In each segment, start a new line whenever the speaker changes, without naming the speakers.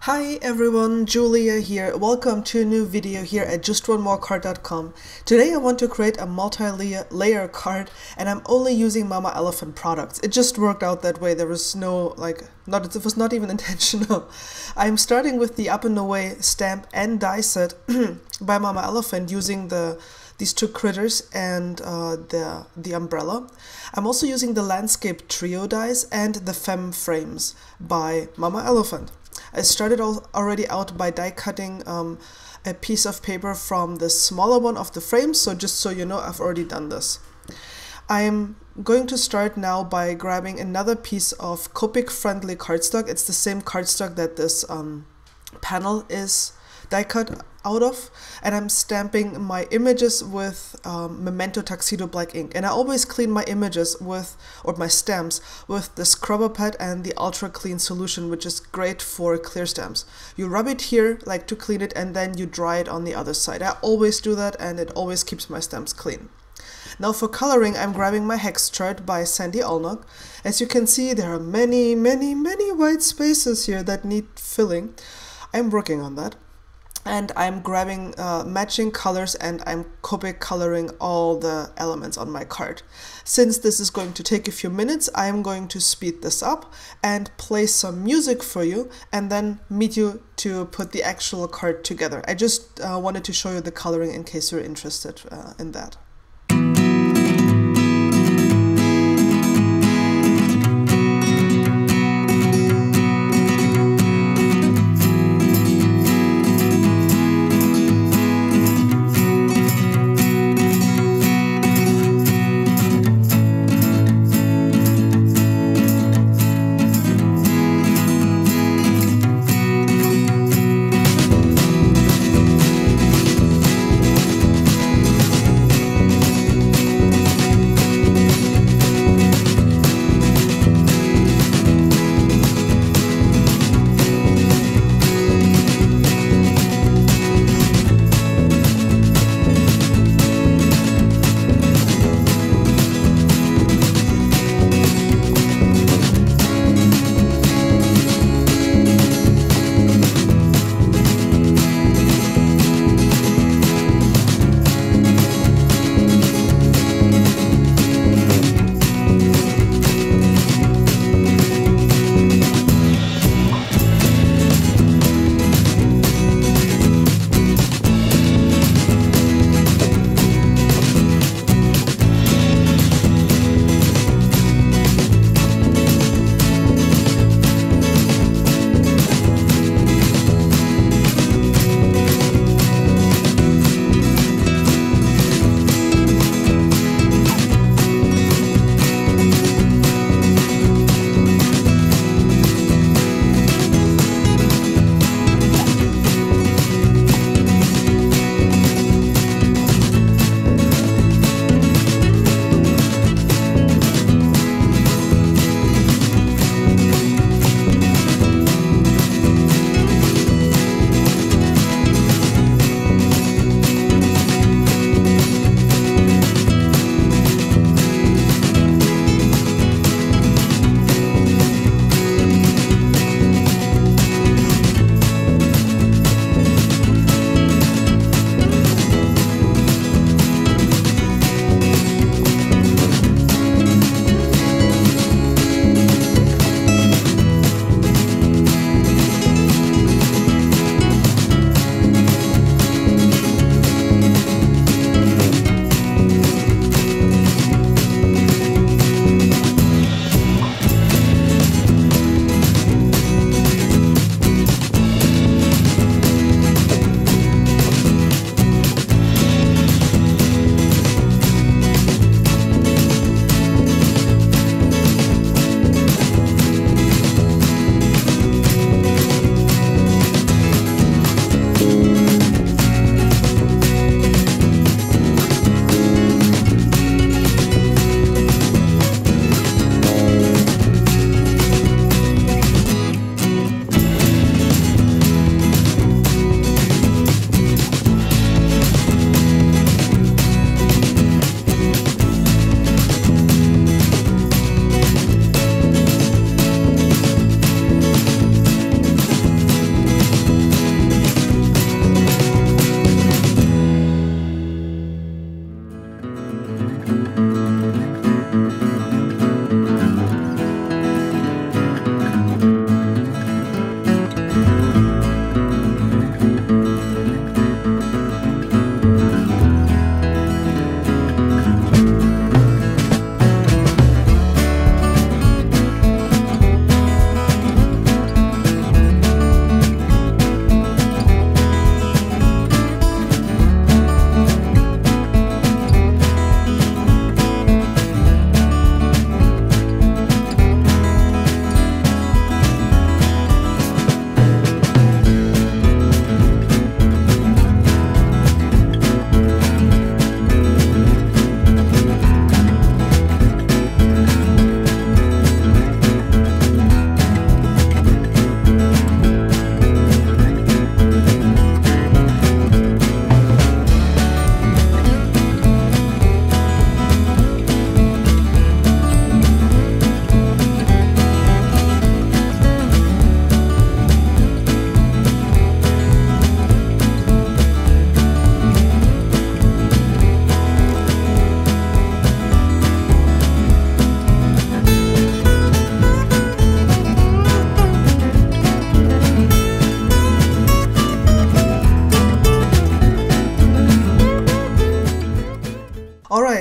Hi everyone, Julia here. Welcome to a new video here at justonemore.com. Today I want to create a multi-layer card and I'm only using Mama Elephant products. It just worked out that way. There was no, it was not even intentional. I'm starting with the Up and Away stamp and die set by Mama Elephant using these two critters and the umbrella. I'm also using the landscape trio dies and the femme frames by Mama Elephant. I started already out by die cutting a piece of paper from the smaller one of the frames, so just so you know, I've already done this. I'm going to start now by grabbing another piece of Copic friendly cardstock. It's the same cardstock that this panel is die cut out of, and I'm stamping my images with Memento Tuxedo black ink. And I always clean my images or my stamps with the scrubber pad and the ultra clean solution, which is great for clear stamps. You rub it here to clean it, and then you dry it on the other side. I always do that, and it always keeps my stamps clean. Now for coloring, I'm grabbing my hex chart by Sandy Alnock. As you can see, there are many white spaces here that need filling. I'm working on that. And I'm grabbing matching colors, and I'm Copic coloring all the elements on my card. Since this is going to take a few minutes, I'm going to speed this up and play some music for you and then meet you to put the actual card together. I just wanted to show you the coloring in case you're interested in that.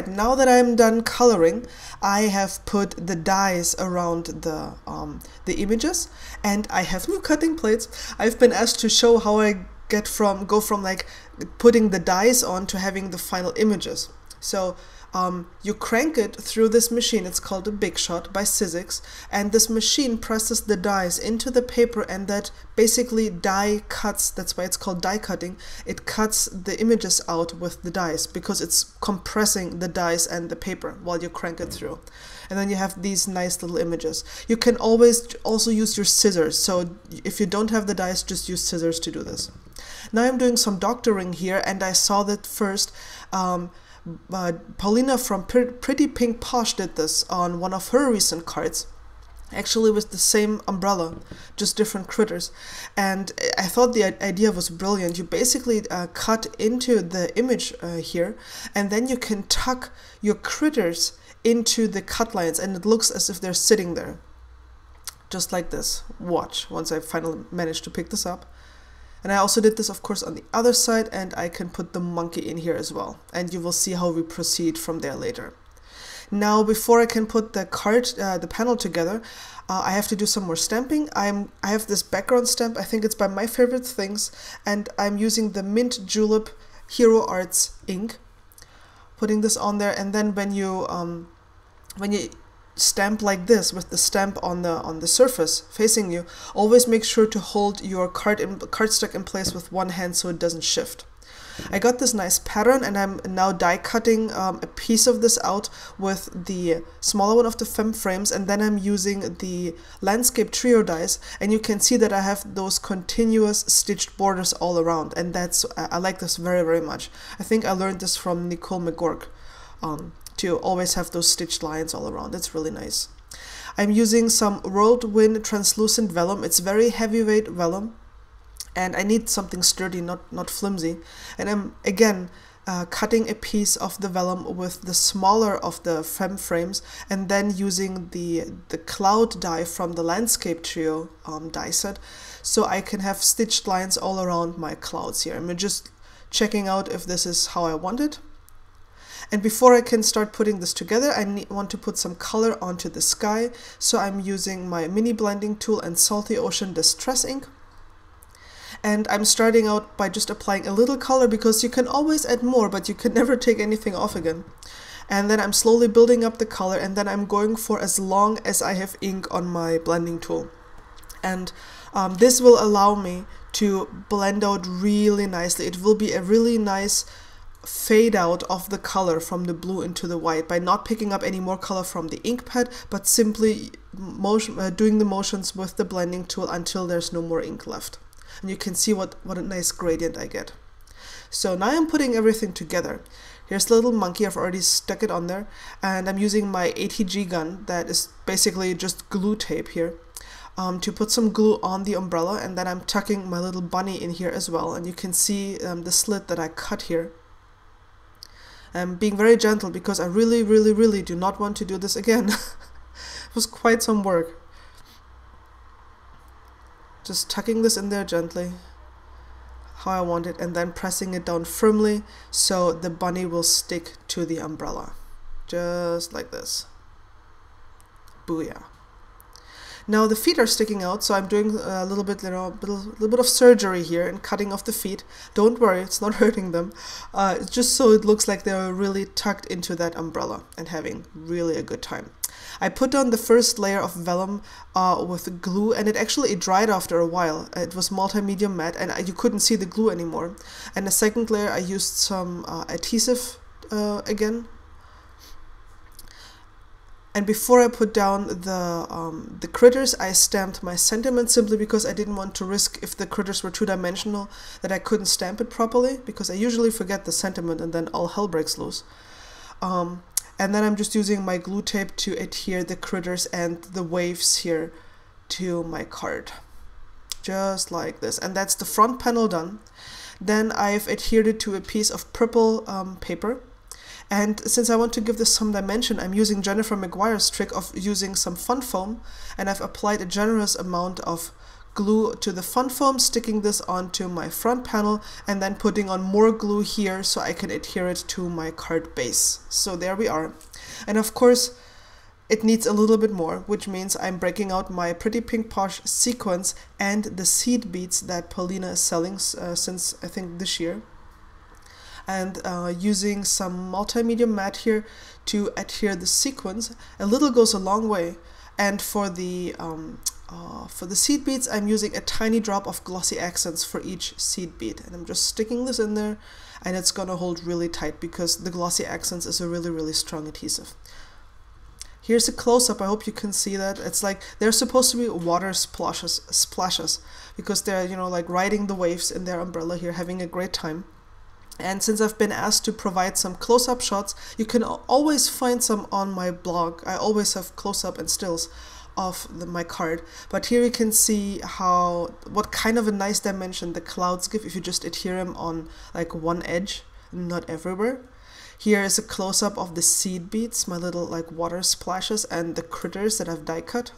Alright, now that I'm done coloring, I have put the dies around the images, and I have new cutting plates. I've been asked to show how I go from like putting the dies on to having the final images. So you crank it through this machine. It's called a Big Shot by Sizzix, and this machine presses the dies into the paper, and that basically die cuts. That's why it's called die cutting. It cuts the images out with the dies because it's compressing the dies and the paper while you crank it through. And then you have these nice little images. You can always also use your scissors. So if you don't have the dies, just use scissors to do this. Now I'm doing some doctoring here, and I saw that first Paulina from Pretty Pink Posh did this on one of her recent cards, actually with the same umbrella, just different critters. And I thought the idea was brilliant. You basically cut into the image here, and then you can tuck your critters into the cut lines, and it looks as if they're sitting there, just like this. Watch, once I finally managed to pick this up. And I also did this, of course, on the other side, and I can put the monkey in here as well. And you will see how we proceed from there later. Now, before I can put the card, the panel together, I have to do some more stamping. I have this background stamp. I think it's by My Favorite Things, and I'm using the Mint Julep Hero Arts ink. Putting this on there, and then when you stamp like this with the stamp on the surface facing you, always make sure to hold your cardstock in place with one hand so it doesn't shift. I got this nice pattern, and I'm now die cutting a piece of this out with the smaller one of the fem frames, and then I'm using the landscape trio dies, and you can see that I have those continuous stitched borders all around, and I like this very, very much. I think I learned this from Nicole McGork, to always have those stitched lines all around. It's really nice. I'm using some Whirlwind translucent vellum. It's very heavyweight vellum, and I need something sturdy, not flimsy. And I'm again cutting a piece of the vellum with the smaller of the fem frames, and then using the cloud die from the landscape trio die set, so I can have stitched lines all around my clouds here. I'm just checking out if this is how I want it. And before I can start putting this together, I want to put some color onto the sky, so I'm using my mini blending tool and Salty Ocean Distress ink. And I'm starting out by just applying a little color, because you can always add more, but you can never take anything off again. And then I'm slowly building up the color, and then I'm going for as long as I have ink on my blending tool. And this will allow me to blend out really nicely. It will be a really nice fade out of the color from the blue into the white by not picking up any more color from the ink pad, but simply doing the motions with the blending tool until there's no more ink left. And you can see what a nice gradient I get. So now I'm putting everything together. Here's the little monkey. I've already stuck it on there, and I'm using my ATG gun that is basically just glue tape here to put some glue on the umbrella, and then I'm tucking my little bunny in here as well. And you can see the slit that I cut here. I'm being very gentle because I really do not want to do this again. It was quite some work. Just tucking this in there gently, how I want it, and then pressing it down firmly so the bunny will stick to the umbrella. Just like this. Booyah. Now the feet are sticking out, so I'm doing a little bit, little bit of surgery here and cutting off the feet. Don't worry, it's not hurting them. Just so it looks like they're really tucked into that umbrella and having really a good time. I put down the first layer of vellum with glue, and it dried after a while. It was multi-medium matte, and you couldn't see the glue anymore. And the second layer, I used some adhesive again. And before I put down the critters, I stamped my sentiment, simply because I didn't want to risk, if the critters were two-dimensional, that I couldn't stamp it properly, because I usually forget the sentiment and then all hell breaks loose. And then I'm just using my glue tape to adhere the critters and the waves here to my card. Just like this. And that's the front panel done. Then I've adhered it to a piece of purple paper. And since I want to give this some dimension, I'm using Jennifer McGuire's trick of using some fun foam, and I've applied a generous amount of glue to the fun foam, sticking this onto my front panel, and then putting on more glue here so I can adhere it to my card base. So there we are. And of course, it needs a little bit more, which means I'm breaking out my Pretty Pink Posh sequins and the seed beads that Paulina is selling since I think this year. And using some multimedia matte here to adhere the sequins. A little goes a long way. And for the seed beads, I'm using a tiny drop of glossy accents for each seed bead. And I'm just sticking this in there, and it's gonna hold really tight because the glossy accents is a really, really strong adhesive. Here's a close-up. I hope you can see that. It's like they're supposed to be water splashes because they're, you know, like riding the waves in their umbrella here, having a great time. And since I've been asked to provide some close-up shots, you can always find some on my blog. I always have close-up and stills of my card. But here you can see what kind of a nice dimension the clouds give if you just adhere them on like one edge, not everywhere. Here is a close-up of the seed beads, my little like water splashes, and the critters that I've die cut.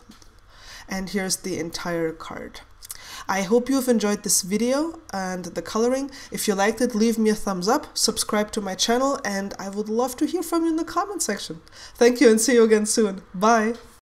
And here's the entire card. I hope you've enjoyed this video and the coloring. If you liked it, leave me a thumbs up, subscribe to my channel, and I would love to hear from you in the comment section. Thank you and see you again soon. Bye!